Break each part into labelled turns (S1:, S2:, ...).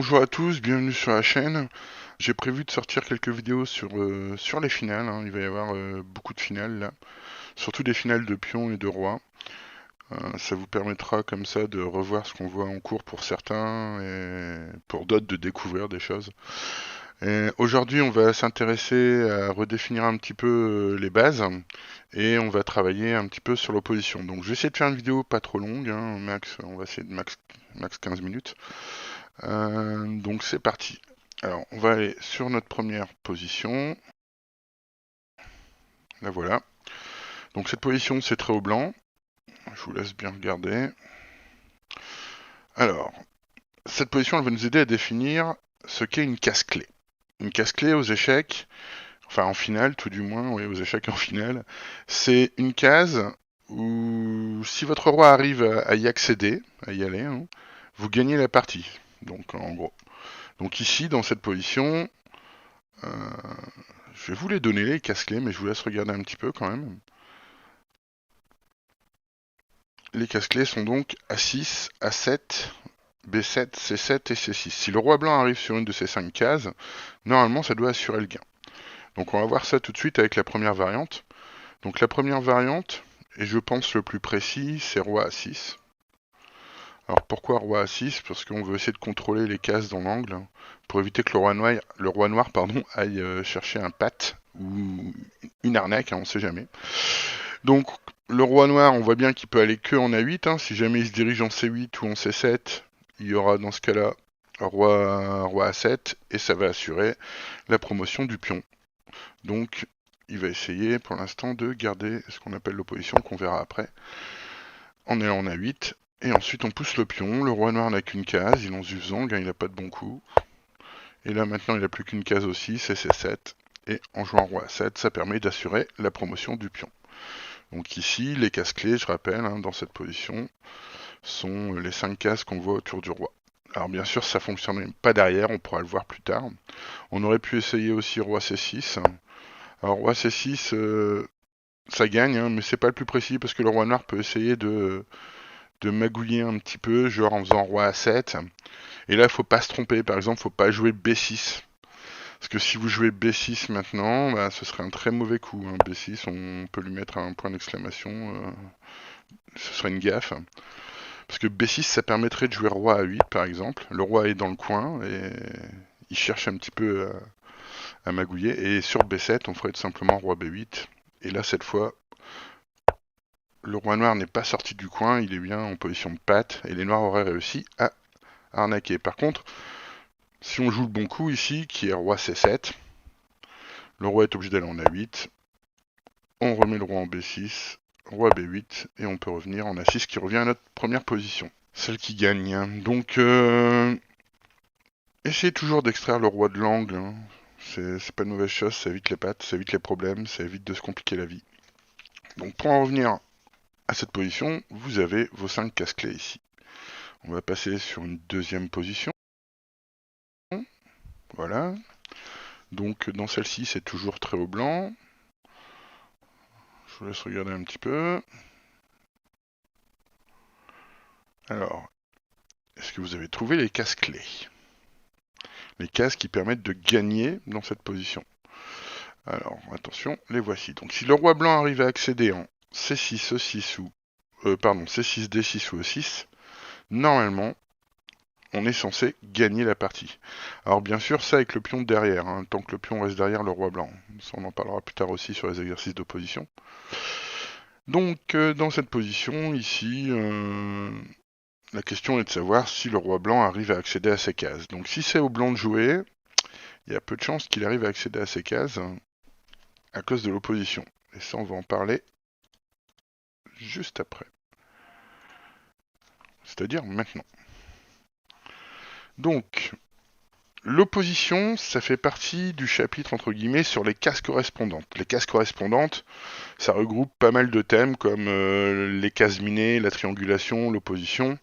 S1: Bonjour à tous, bienvenue sur la chaîne. J'ai prévu de sortir quelques vidéos sur les finales, hein. Il va y avoir beaucoup de finales là, surtout des finales de pions et de rois. Ça vous permettra comme ça de revoir ce qu'on voit en cours pour certains et pour d'autres de découvrir des choses. Et aujourd'hui, on va s'intéresser à redéfinir un petit peu les bases et on va travailler un petit peu sur l'opposition. Donc je vais essayer de faire une vidéo pas trop longue, hein, max, on va essayer de max 15 minutes. Donc c'est parti. Alors on va aller sur notre première position. La voilà. Donc cette position c'est très haut blanc. Je vous laisse bien regarder. Alors, cette position elle va nous aider à définir ce qu'est une casse-clé. Une casse-clé aux échecs, enfin en finale tout du moins, oui aux échecs en finale, c'est une case où si votre roi arrive à y accéder, à y aller, hein, vous gagnez la partie. Donc en gros. Donc ici dans cette position, euh, je vais vous les donner, les casse-clés, mais je vous laisse regarder un petit peu quand même. Les casse-clés sont donc A6, A7, B7, C7 et C6. Si le roi blanc arrive sur une de ces 5 cases, normalement ça doit assurer le gain. Donc on va voir ça tout de suite avec la première variante. Donc la première variante, et je pense le plus précis, c'est roi A6. Alors pourquoi roi A6? Parce qu'on veut essayer de contrôler les cases dans l'angle, hein, pour éviter que le roi noir aille chercher un pat ou une arnaque, hein, on sait jamais. Donc le roi noir, on voit bien qu'il peut aller que en A8, hein. Si jamais il se dirige en C8 ou en C7, il y aura dans ce cas-là roi A7 et ça va assurer la promotion du pion. Donc il va essayer pour l'instant de garder ce qu'on appelle l'opposition, qu'on verra après, en allant en A8. Et ensuite on pousse le pion, le roi noir n'a qu'une case, il en zuzang, hein, il n'a pas de bon coup. Et là maintenant il n'a plus qu'une case aussi, c'est C7. Et en jouant roi A7, ça permet d'assurer la promotion du pion. Donc ici, les cases-clés, je rappelle, hein, dans cette position, sont les 5 cases qu'on voit autour du roi. Alors bien sûr, ça ne fonctionne pas derrière, on pourra le voir plus tard. On aurait pu essayer aussi roi C6. Alors roi C6, ça gagne, hein, mais c'est pas le plus précis parce que le roi noir peut essayer de magouiller un petit peu, genre en faisant roi A7. Et là, il faut pas se tromper, par exemple, faut pas jouer B6. Parce que si vous jouez B6 maintenant, bah, ce serait un très mauvais coup, hein. B6, on peut lui mettre un point d'exclamation, ce serait une gaffe. Parce que B6, ça permettrait de jouer roi A8, par exemple. Le roi est dans le coin et il cherche un petit peu à magouiller. Et sur B7, on ferait tout simplement roi B8. Et là, cette fois, le roi noir n'est pas sorti du coin, il est bien en position de patte. Et les noirs auraient réussi à arnaquer. Par contre, si on joue le bon coup ici, qui est roi C7, le roi est obligé d'aller en A8. On remet le roi en B6, roi B8, et on peut revenir en A6 qui revient à notre première position. Celle qui gagne, hein. Donc, essayez toujours d'extraire le roi de l'angle, hein. C'est pas une mauvaise chose, ça évite les pattes, ça évite les problèmes, ça évite de se compliquer la vie. Donc pour en revenir à cette position, vous avez vos 5 casse-clés ici. On va passer sur une deuxième position. Voilà. Donc dans celle-ci, c'est toujours très haut blanc. Je vous laisse regarder un petit peu. Alors, est-ce que vous avez trouvé les cases-clés? Les cases qui permettent de gagner dans cette position. Alors, attention, les voici. Donc si le roi blanc arrive à accéder en C6, E6 ou... C6, D6 ou E6, normalement, on est censé gagner la partie. Alors bien sûr, ça avec le pion de derrière, hein, tant que le pion reste derrière le roi blanc. Ça, on en parlera plus tard aussi sur les exercices d'opposition. Donc, dans cette position, ici, la question est de savoir si le roi blanc arrive à accéder à ces cases. Donc si c'est au blanc de jouer, il y a peu de chances qu'il arrive à accéder à ces cases à cause de l'opposition. Et ça, on va en parler juste après. C'est-à-dire maintenant. Donc, l'opposition, ça fait partie du chapitre, entre guillemets, sur les cases correspondantes. Les cases correspondantes, ça regroupe pas mal de thèmes comme les cases minées, la triangulation, l'opposition.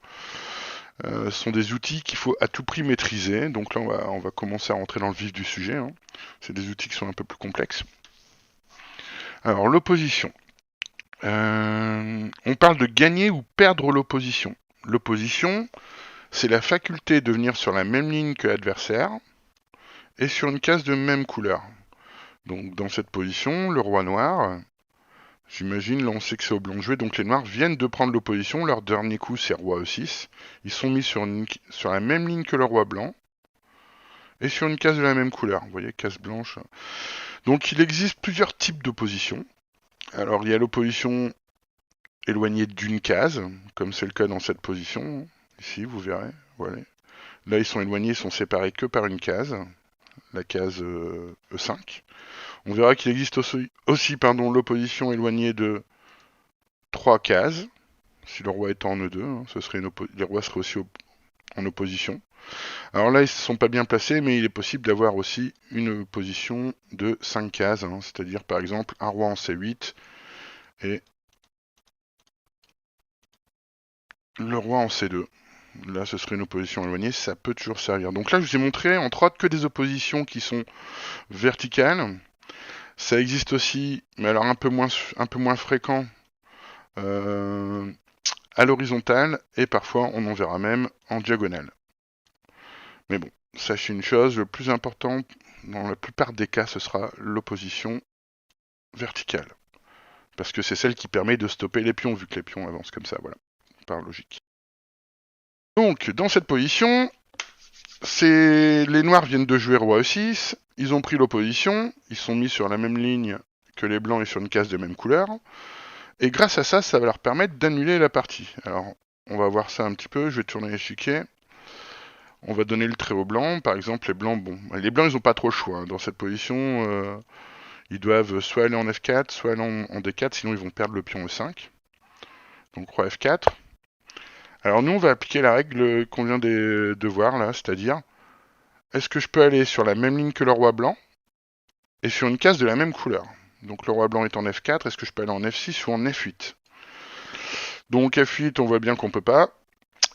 S1: Sont des outils qu'il faut à tout prix maîtriser. Donc là, on va commencer à rentrer dans le vif du sujet, hein. C'est des outils qui sont un peu plus complexes. Alors, l'opposition. On parle de gagner ou perdre l'opposition. L'opposition, c'est la faculté de venir sur la même ligne que l'adversaire et sur une case de même couleur. Donc dans cette position, le roi noir, j'imagine, là on sait que c'est au blanc de jouer, donc les noirs viennent de prendre l'opposition, leur dernier coup c'est roi E6, ils sont mis sur la même ligne que le roi blanc, et sur une case de la même couleur, vous voyez, case blanche. Donc il existe plusieurs types d'opposition. Alors il y a l'opposition éloignée d'une case, comme c'est le cas dans cette position, ici vous verrez, voilà. Là ils sont éloignés, ils sont séparés que par une case, la case E5. On verra qu'il existe aussi l'opposition éloignée de 3 cases, si le roi est en E2, hein, les rois seraient aussi en opposition. Alors là, ils ne sont pas bien placés, mais il est possible d'avoir aussi une position de 5 cases, hein, c'est-à-dire par exemple un roi en C8 et le roi en C2. Là, ce serait une opposition éloignée, ça peut toujours servir. Donc là, je vous ai montré, entre autres, que des oppositions qui sont verticales. Ça existe aussi, mais alors un peu moins fréquent, à l'horizontale, et parfois on en verra même en diagonale. Mais bon, sachez une chose, le plus important, dans la plupart des cas, ce sera l'opposition verticale. Parce que c'est celle qui permet de stopper les pions, vu que les pions avancent comme ça, voilà, par logique. Donc, dans cette position, les noirs viennent de jouer roi E6, ils ont pris l'opposition, ils sont mis sur la même ligne que les blancs et sur une case de même couleur, et grâce à ça, ça va leur permettre d'annuler la partie. Alors, on va voir ça un petit peu, je vais tourner l'échiquier. On va donner le trait aux blancs, par exemple les blancs, bon, les blancs ils n'ont pas trop le choix, hein. Dans cette position, ils doivent soit aller en F4, soit aller en D4, sinon ils vont perdre le pion E5. Donc roi F4. Alors nous on va appliquer la règle qu'on vient de voir là, c'est-à-dire, est-ce que je peux aller sur la même ligne que le roi blanc, et sur une case de la même couleur? Donc le roi blanc est en F4, est-ce que je peux aller en F6 ou en F8? Donc F8, on voit bien qu'on peut pas,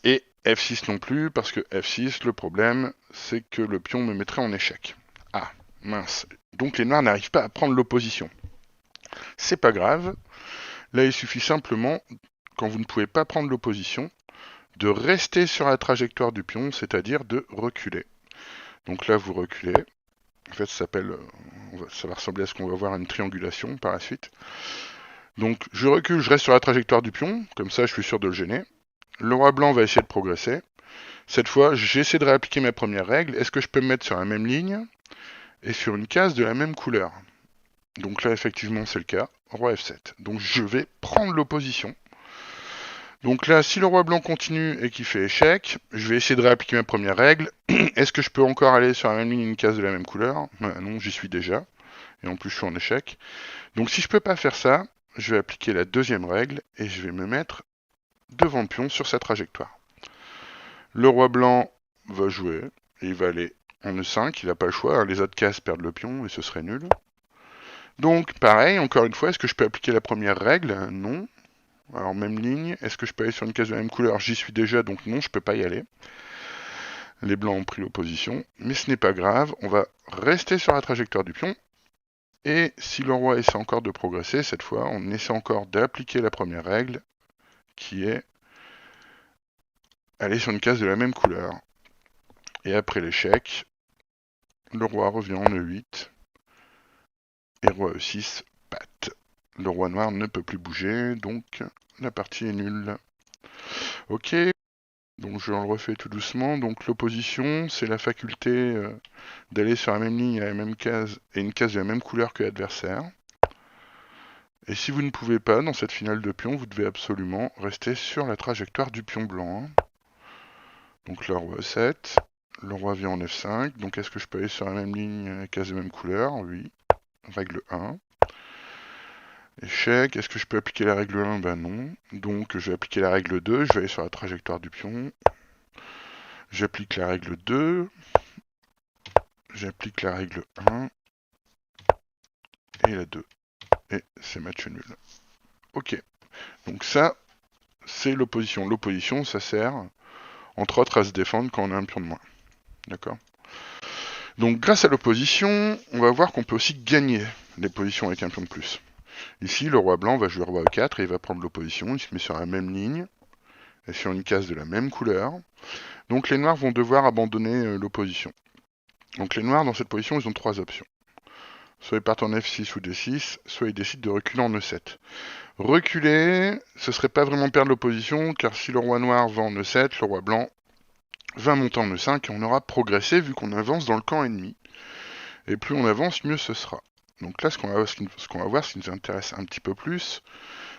S1: et F6 non plus, parce que F6, le problème, c'est que le pion me mettrait en échec. Ah, mince. Donc les noirs n'arrivent pas à prendre l'opposition. C'est pas grave. Là, il suffit simplement, quand vous ne pouvez pas prendre l'opposition, de rester sur la trajectoire du pion, c'est-à-dire de reculer. Donc là, vous reculez. En fait, ça va ressembler à ce qu'on va voir à une triangulation par la suite. Donc, je recule, je reste sur la trajectoire du pion, comme ça, je suis sûr de le gêner. Le roi blanc va essayer de progresser. Cette fois, j'essaie de réappliquer ma première règle. Est-ce que je peux me mettre sur la même ligne et sur une case de la même couleur? Donc là, effectivement, c'est le cas. Roi F7. Donc je vais prendre l'opposition. Donc là, si le roi blanc continue et qu'il fait échec, je vais essayer de réappliquer ma première règle. Est-ce que je peux encore aller sur la même ligne et une case de la même couleur? Non, j'y suis déjà. Et en plus, je suis en échec. Donc si je peux pas faire ça, je vais appliquer la deuxième règle et je vais me mettre devant le pion sur sa trajectoire. Le roi blanc va jouer, et il va aller en E5, il n'a pas le choix, hein, les autres cases perdent le pion et ce serait nul. Donc pareil, encore une fois, est-ce que je peux appliquer la première règle? Non. Alors même ligne, est-ce que je peux aller sur une case de la même couleur? J'y suis déjà, donc non, je peux pas y aller. Les blancs ont pris l'opposition, mais ce n'est pas grave, on va rester sur la trajectoire du pion, et si le roi essaie encore de progresser, cette fois, on essaie encore d'appliquer la première règle, qui est aller sur une case de la même couleur. Et après l'échec, le roi revient en E8, et roi E6, patte. Le roi noir ne peut plus bouger, donc la partie est nulle. Ok, donc je le refais tout doucement. Donc l'opposition, c'est la faculté d'aller sur la même ligne à la même case et une case de la même couleur que l'adversaire. Et si vous ne pouvez pas, dans cette finale de pion, vous devez absolument rester sur la trajectoire du pion blanc. Donc là, roi E7, le roi vient en F5. Donc est-ce que je peux aller sur la même ligne, case de même couleur? Oui. Règle 1. Échec, est-ce que je peux appliquer la règle 1? Ben non. Donc je vais appliquer la règle 2, je vais aller sur la trajectoire du pion. J'applique la règle 2. J'applique la règle 1. Et la 2. Et c'est match nul. Ok. Donc ça, c'est l'opposition. L'opposition, ça sert, entre autres, à se défendre quand on a un pion de moins. D'accord? Donc grâce à l'opposition, on va voir qu'on peut aussi gagner les positions avec un pion de plus. Ici, le roi blanc va jouer roi E4 et il va prendre l'opposition, il se met sur la même ligne, et sur une case de la même couleur. Donc les noirs vont devoir abandonner l'opposition. Donc les noirs, dans cette position, ils ont trois options. Soit ils partent en F6 ou D6, soit ils décident de reculer en E7. Reculer, ce serait pas vraiment perdre l'opposition, car si le roi noir va en E7, le roi blanc va monter en E5 et on aura progressé vu qu'on avance dans le camp ennemi. Et plus on avance, mieux ce sera. Donc là, ce qu'on va voir, ce qui nous intéresse un petit peu plus,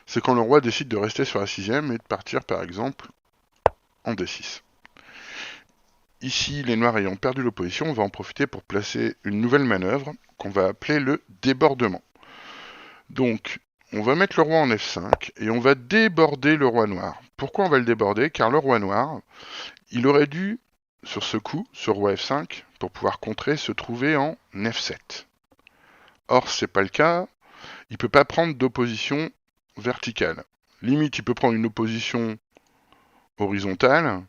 S1: c'est quand le roi décide de rester sur la sixième et de partir par exemple en D6. Ici, les noirs ayant perdu l'opposition, on va en profiter pour placer une nouvelle manœuvre qu'on va appeler le débordement. Donc, on va mettre le roi en F5 et on va déborder le roi noir. Pourquoi on va le déborder? Car le roi noir, il aurait dû, sur ce coup, ce roi F5, pour pouvoir contrer, se trouver en F7. Or, c'est pas le cas, il peut pas prendre d'opposition verticale. Limite, il peut prendre une opposition horizontale,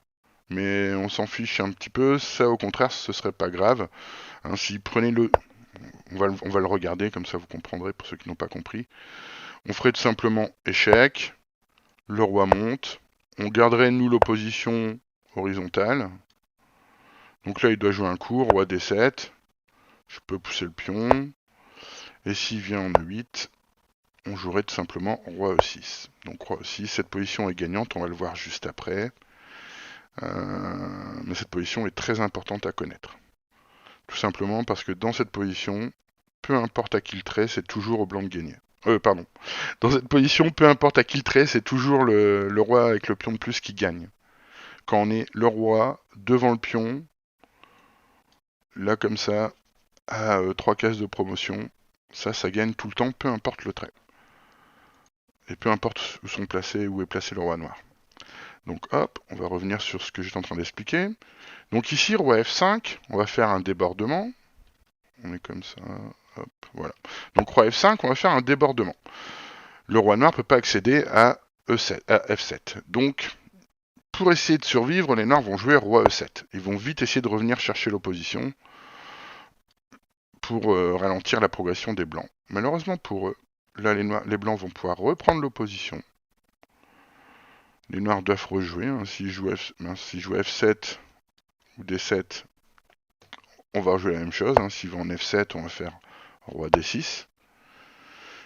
S1: mais on s'en fiche un petit peu, ça au contraire ce serait pas grave. Hein, si prenez le... on va le regarder, comme ça vous comprendrez pour ceux qui n'ont pas compris. On ferait tout simplement échec, le roi monte, on garderait nous l'opposition horizontale. Donc là il doit jouer un coup, roi D7, je peux pousser le pion, et s'il vient en E8, on jouerait tout simplement roi E6. Donc roi E6, cette position est gagnante, on va le voir juste après. Mais cette position est très importante à connaître. Tout simplement parce que dans cette position, peu importe à qui le trait, c'est toujours au blanc de gagner. Pardon. Dans cette position, peu importe à qui le trait, c'est toujours le roi avec le pion de plus qui gagne. Quand on est le roi devant le pion, là comme ça, à 3 cases de promotion, ça gagne tout le temps, peu importe le trait. Et peu importe où sont placés, où est placé le roi noir. Donc hop, on va revenir sur ce que j'étais en train d'expliquer. Donc ici, roi F5, on va faire un débordement. On est comme ça, hop, voilà. Donc roi F5, on va faire un débordement. Le roi noir ne peut pas accéder à, E7, à F7. Donc, pour essayer de survivre, les noirs vont jouer roi E7. Ils vont vite essayer de revenir chercher l'opposition pour ralentir la progression des blancs. Malheureusement pour eux, là les blancs vont pouvoir reprendre l'opposition. Les noirs doivent rejouer. Hein. S'ils jouent, F7 ou D7, on va rejouer la même chose. Hein. S'ils vont en F7, on va faire roi D6.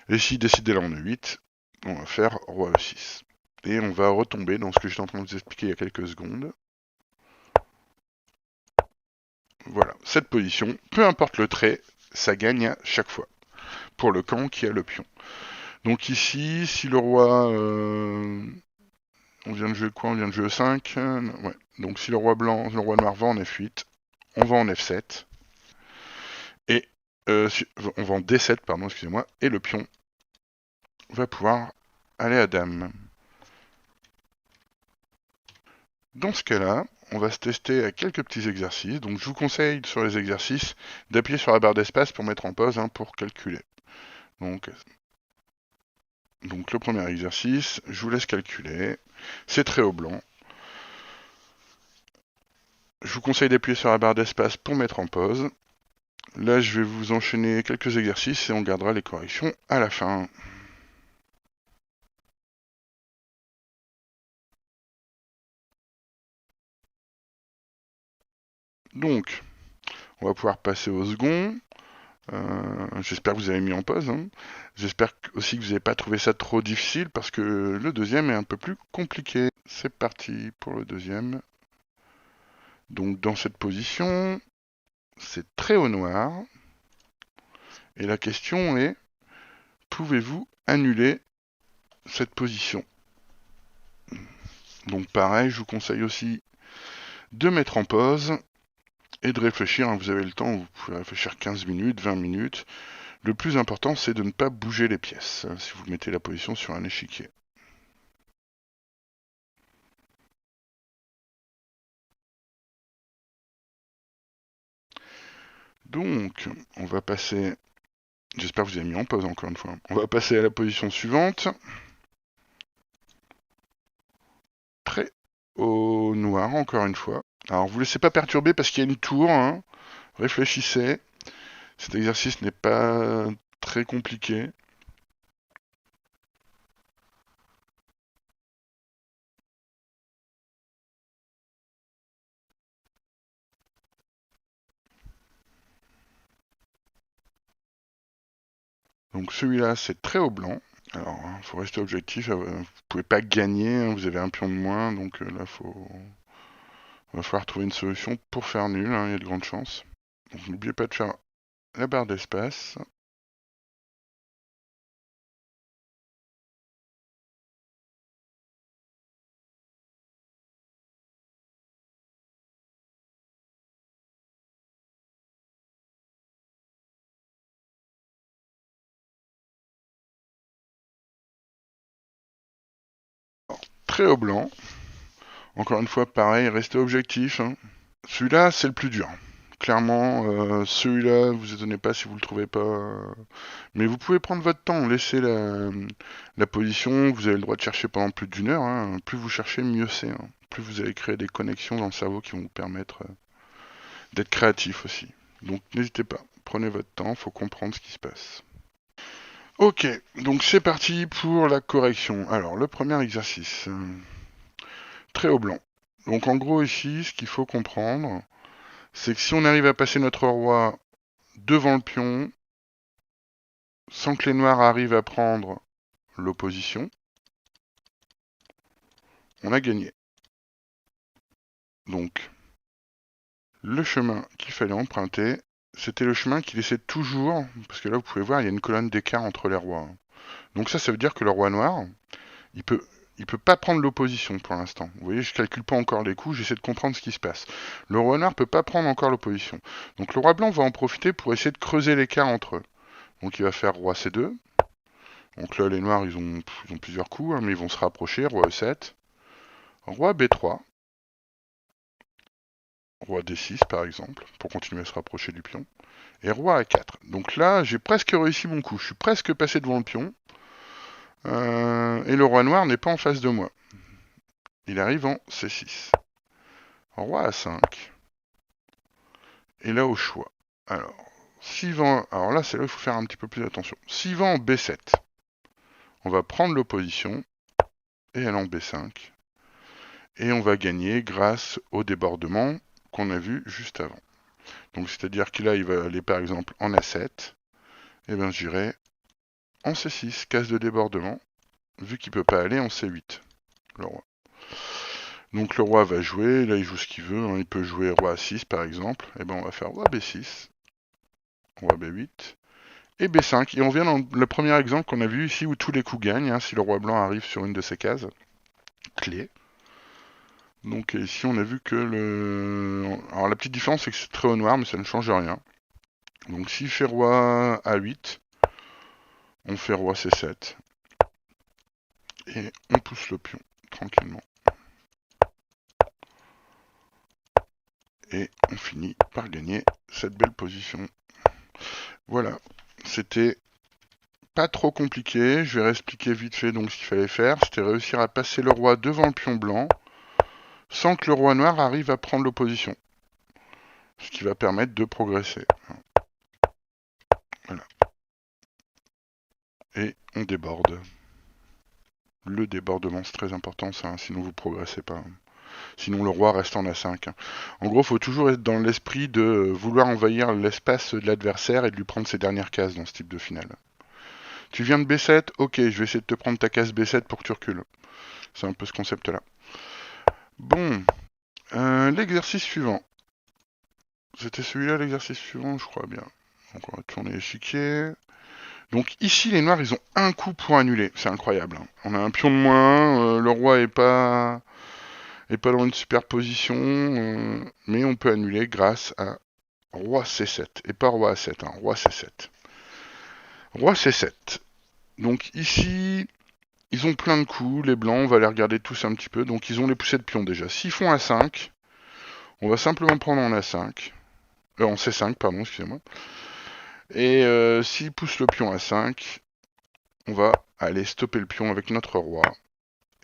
S1: Et s'ils décident d'aller en E8, on va faire roi E6. Et on va retomber dans ce que j'étais en train de vous expliquer il y a quelques secondes. Voilà, cette position, peu importe le trait, ça gagne à chaque fois. Pour le camp qui a le pion. Donc ici, si le roi... on vient de jouer quoi? On vient de jouer E5. Ouais. Donc si le roi blanc, le roi noir va en F8, on va en F7. Et on va en D7, pardon, excusez-moi. Et le pion va pouvoir aller à dame. Dans ce cas-là, on va se tester à quelques petits exercices. Donc je vous conseille sur les exercices d'appuyer sur la barre d'espace pour mettre en pause, hein, pour calculer. Donc le premier exercice, je vous laisse calculer. C'est très au blanc. Je vous conseille d'appuyer sur la barre d'espace pour mettre en pause. Là, je vais vous enchaîner quelques exercices et on gardera les corrections à la fin. Donc, on va pouvoir passer au second. J'espère que vous avez mis en pause. Hein. J'espère aussi que vous n'avez pas trouvé ça trop difficile parce que le deuxième est un peu plus compliqué. C'est parti pour le deuxième. Donc dans cette position, c'est très au noir. Et la question est, pouvez-vous annuler cette position? Donc pareil, je vous conseille aussi de mettre en pause et de réfléchir. Vous avez le temps, vous pouvez réfléchir 15 minutes, 20 minutes. Le plus important, c'est de ne pas bouger les pièces, si vous mettez la position sur un échiquier. Donc, on va passer... J'espère que vous avez mis en pause encore une fois. On va passer à la position suivante. Très au noir, encore une fois. Alors, vous ne laissez pas perturber parce qu'il y a une tour. Hein. Réfléchissez. Cet exercice n'est pas très compliqué. Donc celui-là, c'est très haut blanc. Alors, il faut rester objectif. Vous pouvez pas gagner, hein, vous avez un pion de moins. Donc là, va falloir trouver une solution pour faire nul. Hein, il y a de grandes chances. Donc n'oubliez pas de faire la barre d'espace. Très haut blanc. Encore une fois, pareil, restez objectif. Hein. Celui-là, c'est le plus dur. Clairement, celui-là, vous étonnez pas si vous le trouvez pas. Mais vous pouvez prendre votre temps, laissez la position, vous avez le droit de chercher pendant plus d'une heure. Hein. Plus vous cherchez, mieux c'est. Hein. Plus vous allez créer des connexions dans le cerveau qui vont vous permettre d'être créatif aussi. Donc n'hésitez pas, prenez votre temps, faut comprendre ce qui se passe. Ok, donc c'est parti pour la correction. Alors, le premier exercice. Très haut blanc. Donc en gros ici, ce qu'il faut comprendre, c'est que si on arrive à passer notre roi devant le pion, sans que les noirs arrivent à prendre l'opposition, on a gagné. Donc, le chemin qu'il fallait emprunter, c'était le chemin qui laissait toujours, parce que là vous pouvez voir, il y a une colonne d'écart entre les rois. Donc ça veut dire que le roi noir, il peut pas prendre l'opposition pour l'instant. Vous voyez, je calcule pas encore les coups, j'essaie de comprendre ce qui se passe. Le roi noir peut pas prendre encore l'opposition. Donc le roi blanc va en profiter pour essayer de creuser l'écart entre eux. Donc il va faire roi C2. Donc là, les noirs, ils ont plusieurs coups, hein, mais ils vont se rapprocher. Roi E7. Roi B3. Roi D6, par exemple, pour continuer à se rapprocher du pion. Et roi A4. Donc là, j'ai presque réussi mon coup. Je suis presque passé devant le pion. Et le roi noir n'est pas en face de moi. Il arrive en C6. Roi A5. Et là, au choix. Alors, alors là, c'est là où il faut faire un petit peu plus attention. S'il va en B7, on va prendre l'opposition et aller en B5. Et on va gagner grâce au débordement qu'on a vu juste avant. Donc c'est-à-dire que là, il va aller par exemple en A7. Et bien j'irai en C6, case de débordement, vu qu'il peut pas aller en C8, le roi. Donc le roi va jouer, là il joue ce qu'il veut, hein, il peut jouer roi A6 par exemple, et ben on va faire roi B6, roi B8, et B5. Et on vient dans le premier exemple qu'on a vu ici où tous les coups gagnent, hein, si le roi blanc arrive sur une de ces cases clés. Donc ici on a vu que alors la petite différence c'est que c'est très au noir, mais ça ne change rien. Donc s'il fait roi A8, on fait roi C7. Et on pousse le pion, tranquillement. Et on finit par gagner cette belle position. Voilà, c'était pas trop compliqué. Je vais réexpliquer vite fait donc ce qu'il fallait faire. C'était réussir à passer le roi devant le pion blanc, sans que le roi noir arrive à prendre l'opposition. Ce qui va permettre de progresser. Voilà. Et on déborde. Le débordement, c'est très important, ça, hein, sinon vous progressez pas. Sinon le roi reste en A5. En gros, il faut toujours être dans l'esprit de vouloir envahir l'espace de l'adversaire et de lui prendre ses dernières cases dans ce type de finale. Tu viens de B7, ok, je vais essayer de te prendre ta case B7 pour que tu recules. C'est un peu ce concept-là. Bon, l'exercice suivant. C'était celui-là l'exercice suivant, je crois bien. Donc on va tourner l'échiquier. Donc ici, les noirs, ils ont un coup pour annuler. C'est incroyable. Hein. On a un pion de moins, le roi est pas dans une superposition, mais on peut annuler grâce à roi C7. Et pas roi A7, hein, roi C7. Roi C7. Donc ici, ils ont plein de coups, les blancs, on va les regarder tous un petit peu. Donc ils ont les poussées de pion déjà. S'ils font A5, on va simplement prendre en A5. En C5, pardon, excusez-moi. Et s'ils poussent le pion A5, on va aller stopper le pion avec notre roi.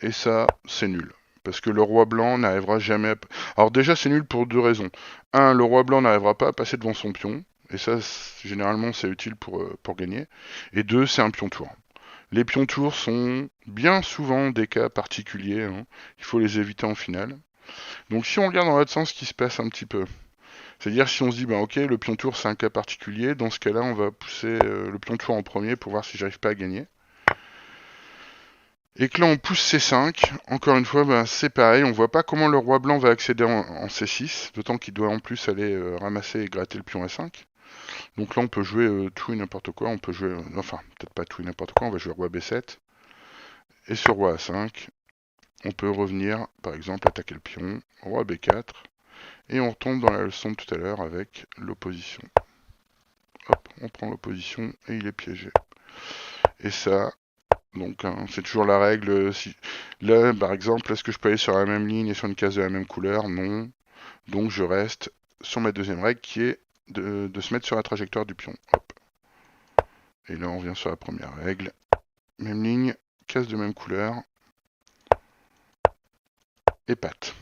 S1: Et ça, c'est nul. Parce que le roi blanc n'arrivera jamais à... Alors déjà, c'est nul pour deux raisons. Un, le roi blanc n'arrivera pas à passer devant son pion. Et ça, généralement, c'est utile pour gagner. Et deux, c'est un pion tour. Les pions tours sont bien souvent des cas particuliers. Hein. Il faut les éviter en finale. Donc si on regarde dans l'autre sens ce qui se passe un petit peu. C'est-à-dire si on se dit, bah ok, le pion tour c'est un cas particulier, dans ce cas-là, on va pousser le pion tour en premier pour voir si j'arrive pas à gagner. Et que là on pousse C5, encore une fois, bah, c'est pareil, on voit pas comment le roi blanc va accéder en C6, d'autant qu'il doit en plus aller ramasser et gratter le pion A5. Donc là on peut jouer tout et n'importe quoi, on peut jouer, enfin peut-être pas tout et n'importe quoi, on va jouer roi B7, et sur roi A5, on peut revenir, par exemple, attaquer le pion, roi B4, et on retombe dans la leçon de tout à l'heure avec l'opposition. Hop, on prend l'opposition et il est piégé. Et ça, donc hein, c'est toujours la règle. Si... Là, par exemple, est-ce que je peux aller sur la même ligne et sur une case de la même couleur? Non. Donc je reste sur ma deuxième règle qui est de se mettre sur la trajectoire du pion. Hop. Et là, on revient sur la première règle. Même ligne, case de même couleur. Et patte.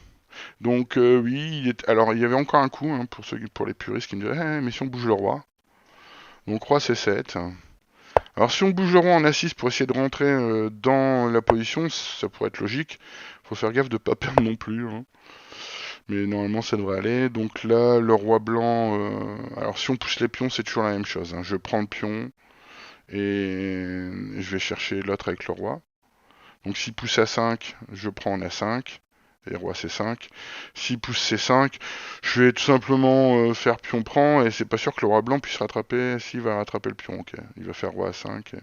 S1: Donc oui, alors il y avait encore un coup hein, pour les puristes qui me disaient mais si on bouge le roi. Donc roi C7. Alors si on bouge le roi en A6 pour essayer de rentrer dans la position, ça pourrait être logique. Faut faire gaffe de pas perdre non plus. Hein. Mais normalement ça devrait aller. Donc là, le roi blanc... alors si on pousse les pions, c'est toujours la même chose. Hein. Je prends le pion et je vais chercher l'autre avec le roi. Donc s'il pousse A5, je prends en A5. Et roi C5. S'il pousse C5, je vais tout simplement faire pion prend, et c'est pas sûr que le roi blanc puisse rattraper, s'il va rattraper le pion, ok. Il va faire roi A5.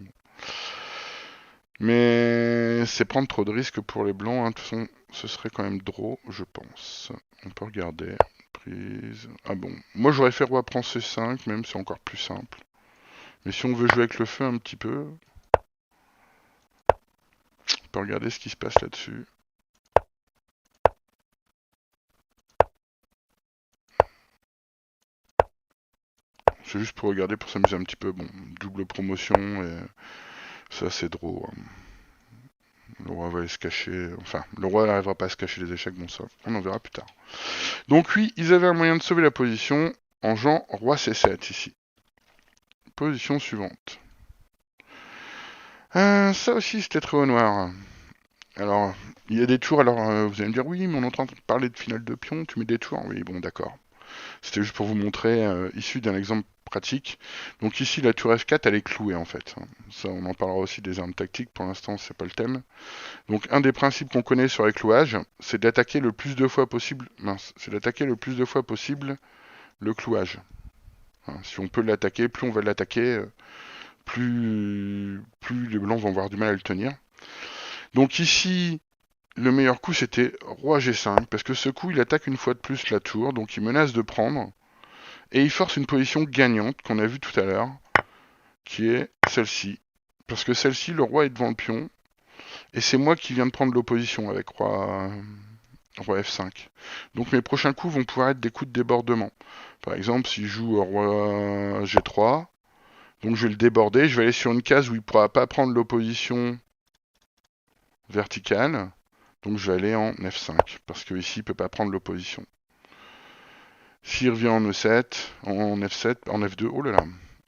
S1: Mais c'est prendre trop de risques pour les blancs, hein. De toute façon, ce serait quand même drôle, je pense. On peut regarder. Prise. Ah bon, moi j'aurais fait roi prend C5, même c'est encore plus simple. Mais si on veut jouer avec le feu un petit peu, on peut regarder ce qui se passe là-dessus. C'est juste pour regarder, pour s'amuser un petit peu. Bon, double promotion, et ça c'est drôle. Hein. Le roi va aller se cacher. Enfin, le roi n'arrivera pas à se cacher les échecs, bon ça, on en verra plus tard. Donc oui, ils avaient un moyen de sauver la position en jouant roi C7 ici. Position suivante. Ça aussi c'était très au noir. Alors, il y a des tours, alors vous allez me dire, oui, mais on est en train de parler de finale de pion, tu mets des tours. Oui, bon, d'accord. C'était juste pour vous montrer, issu d'un exemple pratique. Donc ici, la tour F4, elle est clouée en fait. Ça, on en parlera aussi des armes tactiques, pour l'instant, c'est pas le thème. Donc un des principes qu'on connaît sur les clouages, c'est d'attaquer le plus de fois possible, c'est d'attaquer le plus de fois possible le clouage. Hein, si on peut l'attaquer, plus on va l'attaquer, plus les blancs vont avoir du mal à le tenir. Donc ici, le meilleur coup c'était roi G5, parce que ce coup il attaque une fois de plus la tour, donc il menace de prendre, et il force une position gagnante qu'on a vue tout à l'heure, qui est celle-ci. Parce que celle-ci, le roi est devant le pion, et c'est moi qui viens de prendre l'opposition avec roi F5. Donc mes prochains coups vont pouvoir être des coups de débordement. Par exemple, si je joue roi G3, donc je vais le déborder, je vais aller sur une case où il ne pourra pas prendre l'opposition verticale, donc je vais aller en F5, parce que ici il ne peut pas prendre l'opposition. S'il revient en E7, en F7, en F2, oh là là,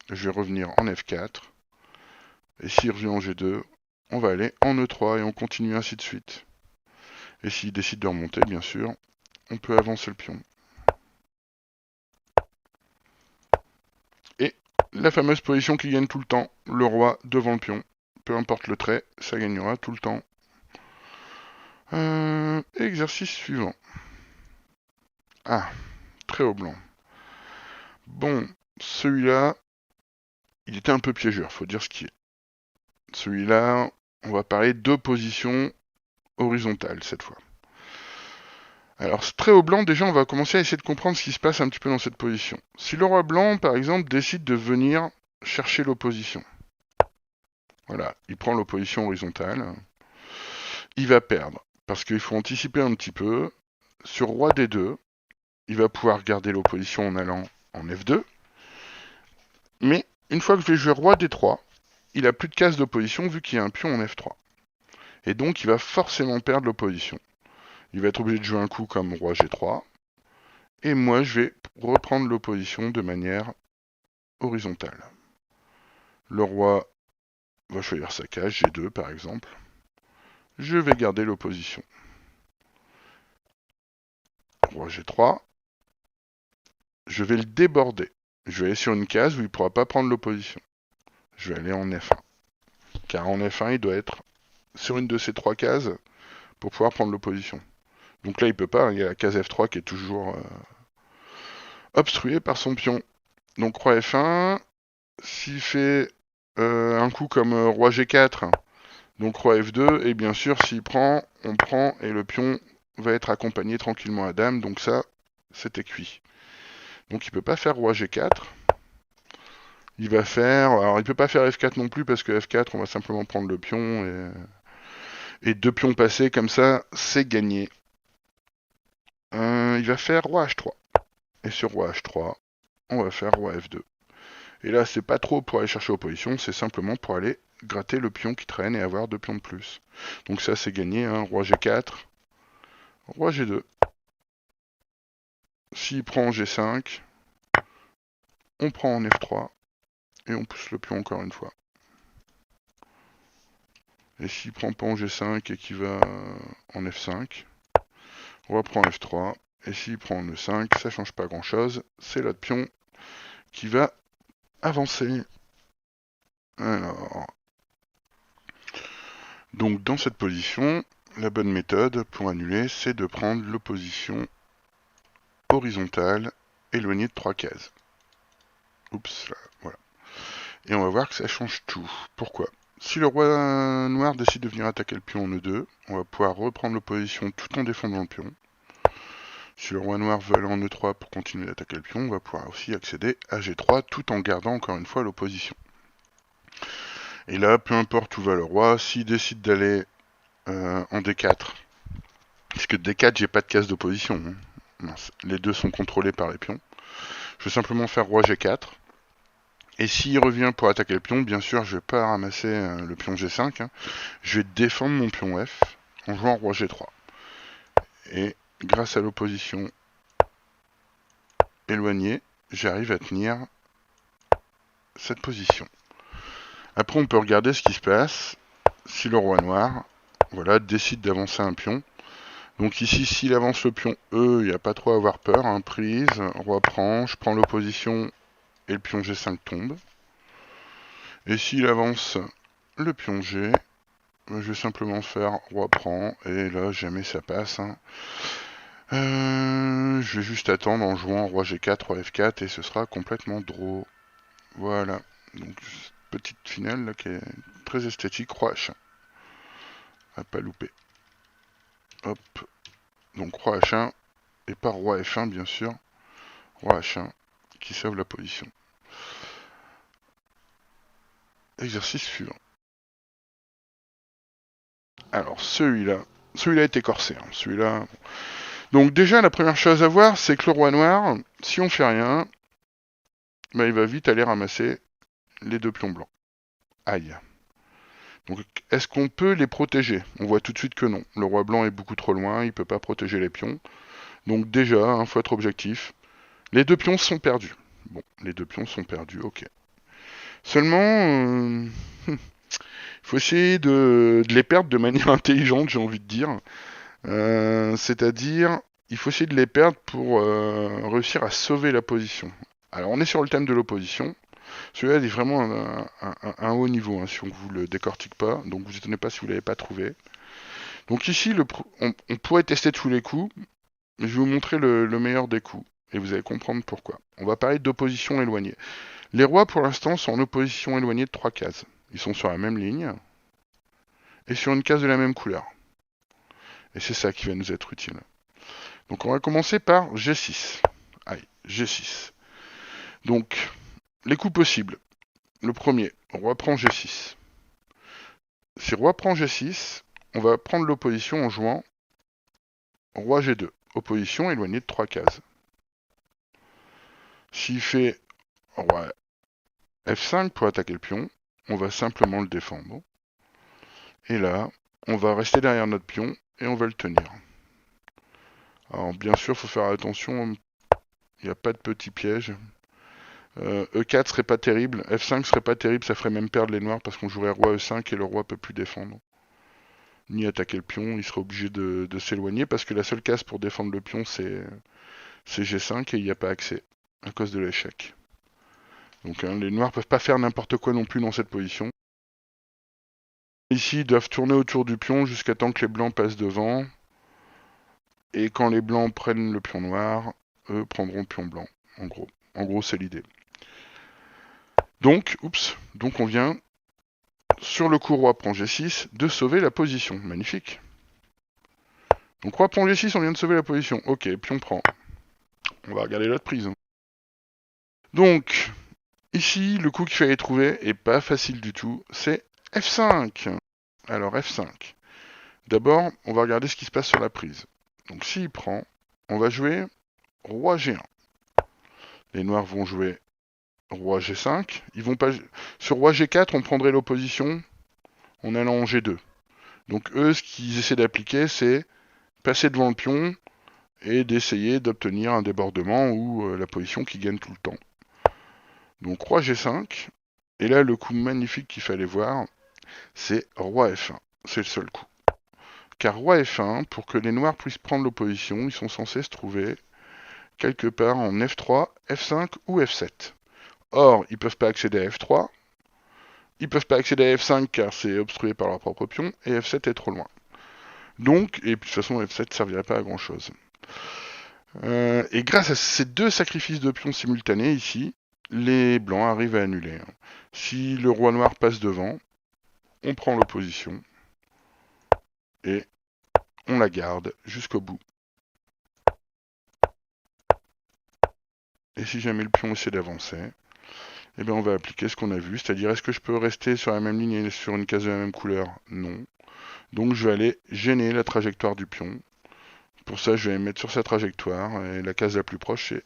S1: je vais revenir en F4. Et s'il revient en G2, on va aller en E3 et on continue ainsi de suite. Et s'il décide de remonter, bien sûr, on peut avancer le pion. Et la fameuse position qui gagne tout le temps, le roi devant le pion. Peu importe le trait, ça gagnera tout le temps. Exercice suivant. Ah, très au blanc. Bon, celui-là, il était un peu piégeur, faut dire ce qui est. Celui-là, on va parler d'opposition horizontale cette fois. Alors, très au blanc, déjà, on va commencer à essayer de comprendre ce qui se passe un petit peu dans cette position. Si le roi blanc, par exemple, décide de venir chercher l'opposition, voilà, il prend l'opposition horizontale, il va perdre, parce qu'il faut anticiper un petit peu. Sur roi D2, il va pouvoir garder l'opposition en allant en F2, mais une fois que je vais jouer roi D3, il a plus de case d'opposition vu qu'il y a un pion en F3. Et donc, il va forcément perdre l'opposition. Il va être obligé de jouer un coup comme roi G3, et moi, je vais reprendre l'opposition de manière horizontale. Le roi va choisir sa case, G2 par exemple. Je vais garder l'opposition. Roi G3. je vais le déborder. Je vais aller sur une case où il ne pourra pas prendre l'opposition. Je vais aller en F1. Car en F1, il doit être sur une de ces 3 cases pour pouvoir prendre l'opposition. Donc là, il peut pas, hein, il y a la case F3 qui est toujours obstruée par son pion. Donc roi F1, s'il fait un coup comme roi G4, donc roi F2, et bien sûr, s'il prend, on prend, et le pion va être accompagné tranquillement à dame, donc ça, c'était cuit. Donc il peut pas faire roi G4. Il va faire... Alors il peut pas faire F4 non plus, parce que F4, on va simplement prendre le pion, et 2 pions passés, comme ça, c'est gagné. Il va faire roi H3. Et sur roi H3, on va faire roi F2. Et là, c'est pas trop pour aller chercher opposition, c'est simplement pour aller gratter le pion qui traîne et avoir 2 pions de plus. Donc ça, c'est gagné, hein. Roi G4, roi G2. S'il prend G5, on prend en F3, et on pousse le pion encore une fois. Et s'il prend pas en G5 et qu'il va en F5, on reprend F3, et s'il prend en E5, ça change pas grand chose, c'est l'autre pion qui va avancer. Alors, donc dans cette position, la bonne méthode pour annuler, c'est de prendre l'opposition horizontale éloignée de 3 cases. Oups, là, voilà. Et on va voir que ça change tout. Pourquoi? Si le roi noir décide de venir attaquer le pion en E2, on va pouvoir reprendre l'opposition tout en défendant le pion. Si le roi noir veut aller en E3 pour continuer d'attaquer le pion, on va pouvoir aussi accéder à G3 tout en gardant encore une fois l'opposition. Et là, peu importe où va le roi, s'il décide d'aller en D4, puisque D4, j'ai pas de case d'opposition, hein. Mince, les deux sont contrôlés par les pions. Je vais simplement faire roi G4. Et s'il revient pour attaquer le pion, bien sûr, je vais pas ramasser le pion G5. Hein. Je vais défendre mon pion F en jouant roi G3. Et grâce à l'opposition éloignée, j'arrive à tenir cette position. Après, on peut regarder ce qui se passe si le roi noir, voilà, décide d'avancer un pion. Donc ici, s'il avance le pion E, il n'y a pas trop à avoir peur. Hein. Prise, roi prend, je prends l'opposition et le pion G5 tombe. Et s'il avance le pion G, je vais simplement faire roi prend, et là, jamais ça passe. Hein. Je vais juste attendre en jouant roi G4, roi F4, et ce sera complètement draw. Voilà. Donc, petite finale là, qui est très esthétique, roi H1. À pas louper. Hop. Donc roi H1, et pas roi F1 bien sûr. Roi H1, qui sauve la position. Exercice suivant. Alors celui-là est écorcé. Hein. Celui-là. Donc déjà la première chose à voir, c'est que le roi noir, si on fait rien, bah, il va vite aller ramasser les 2 pions blancs. Aïe. Donc est-ce qu'on peut les protéger? On voit tout de suite que non. Le roi blanc est beaucoup trop loin, il ne peut pas protéger les pions. Donc déjà, il faut être objectif. Les 2 pions sont perdus. Bon, les 2 pions sont perdus, ok. Seulement, il faut essayer de les perdre de manière intelligente, j'ai envie de dire. C'est-à-dire, il faut essayer de les perdre pour réussir à sauver la position. Alors, on est sur le thème de l'opposition. Celui-là est vraiment un haut niveau, hein, si on vous le décortique pas. Donc, vous étonnez pas si vous l'avez pas trouvé. Donc ici, on pourrait tester tous les coups, mais je vais vous montrer le meilleur des coups. Et vous allez comprendre pourquoi. On va parler d'opposition éloignée. Les rois, pour l'instant, sont en opposition éloignée de 3 cases. Ils sont sur la même ligne et sur une case de la même couleur. Et c'est ça qui va nous être utile. Donc on va commencer par G6. Aïe, G6. Donc, les coups possibles. Le premier, roi prend G6. Si roi prend G6, on va prendre l'opposition en jouant roi G2. Opposition éloignée de 3 cases. S'il fait roi F5 pour attaquer le pion, on va simplement le défendre. Et là, on va rester derrière notre pion et on va le tenir. Alors bien sûr, il faut faire attention, il n'y a pas de petits pièges. E4 serait pas terrible, F5 serait pas terrible, ça ferait même perdre les noirs parce qu'on jouerait roi E5 et le roi peut plus défendre. Ni attaquer le pion, il serait obligé de s'éloigner parce que la seule case pour défendre le pion c'est G5 et il n'y a pas accès. à cause de l'échec. Donc hein, les noirs peuvent pas faire n'importe quoi non plus dans cette position. Ici, ils doivent tourner autour du pion jusqu'à temps que les blancs passent devant. Et quand les blancs prennent le pion noir, eux prendront le pion blanc, en gros. En gros, c'est l'idée. Donc on vient, sur le coup roi prend G6, de sauver la position. Magnifique. Donc roi prend G6, on vient de sauver la position. Ok, pion prend. On va regarder l'autre prise. Donc, ici, le coup qu'il fallait trouver est pas facile du tout. C'est F5. Alors F5. D'abord, on va regarder ce qui se passe sur la prise. Donc s'il prend, on va jouer roi G1. Les noirs vont jouer roi G5. Ils vont pas... Sur roi G4, on prendrait l'opposition en allant en G2. Donc eux, ce qu'ils essaient d'appliquer, c'est passer devant le pion et d'essayer d'obtenir un débordement ou la position qui gagne tout le temps. Donc roi G5. Et là, le coup magnifique qu'il fallait voir, c'est roi F1. C'est le seul coup. Car roi F1, pour que les noirs puissent prendre l'opposition, ils sont censés se trouver quelque part en F3, F5 ou F7. Or, ils ne peuvent pas accéder à F3, ils ne peuvent pas accéder à F5 car c'est obstrué par leur propre pion, et F7 est trop loin. Donc, et de toute façon, F7 ne servirait pas à grand chose. Et grâce à ces deux sacrifices de pions simultanés ici, les blancs arrivent à annuler. Si le roi noir passe devant, on prend l'opposition, et on la garde jusqu'au bout. Et si jamais le pion essaie d'avancer, eh bien on va appliquer ce qu'on a vu, c'est-à-dire est-ce que je peux rester sur la même ligne et sur une case de la même couleur? Non. Donc je vais aller gêner la trajectoire du pion. Pour ça, je vais mettre sur sa trajectoire, et la case la plus proche, c'est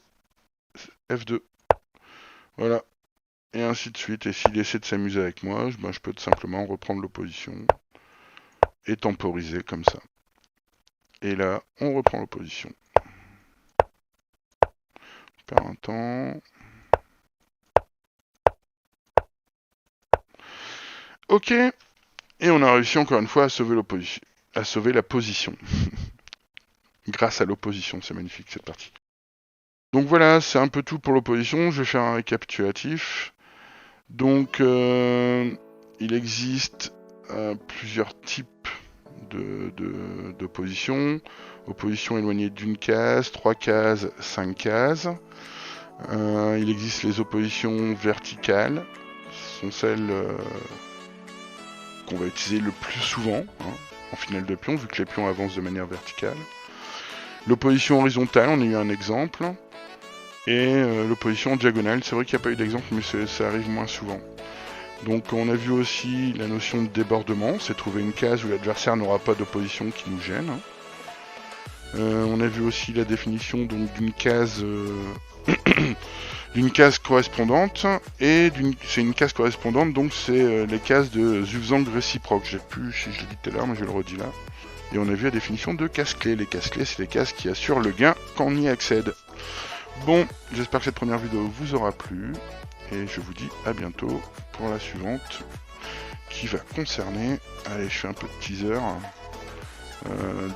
S1: F2. Voilà. Et ainsi de suite. Et s'il essaie de s'amuser avec moi, ben, je peux tout simplement reprendre l'opposition et temporiser comme ça. Et là, on reprend l'opposition. On perd un temps. Ok. Et on a réussi encore une fois à sauver l'opposition. À sauver la position. Grâce à l'opposition, c'est magnifique cette partie. Donc voilà, c'est un peu tout pour l'opposition. Je vais faire un récapitulatif. Donc, il existe plusieurs types d'opposition. Opposition éloignée d'une case, 3 cases, 5 cases. Il existe les oppositions verticales. Ce sont celles qu'on va utiliser le plus souvent en finale de pion, vu que les pions avancent de manière verticale. L'opposition horizontale, on a eu un exemple. Et l'opposition diagonale, c'est vrai qu'il n'y a pas eu d'exemple, mais ça arrive moins souvent. Donc on a vu aussi la notion de débordement, c'est trouver une case où l'adversaire n'aura pas d'opposition qui nous gêne. On a vu aussi la définition d'une case d'une case correspondante, et c'est une case correspondante, donc c'est les cases de Zubzang réciproque. Je ne sais plus si je l'ai dit tout à l'heure, mais je le redis là. Et on a vu la définition de cases-clés. Les cases-clés, c'est les cases qui assurent le gain quand on y accède. Bon, j'espère que cette première vidéo vous aura plu, et je vous dis à bientôt pour la suivante, qui va concerner, allez, je fais un peu de teaser,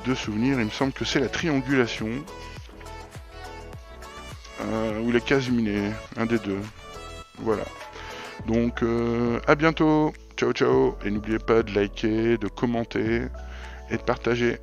S1: de souvenirs, il me semble que c'est la triangulation, ou les cases minées, un des deux, voilà. Donc, à bientôt, ciao ciao, et n'oubliez pas de liker, de commenter, et de partager.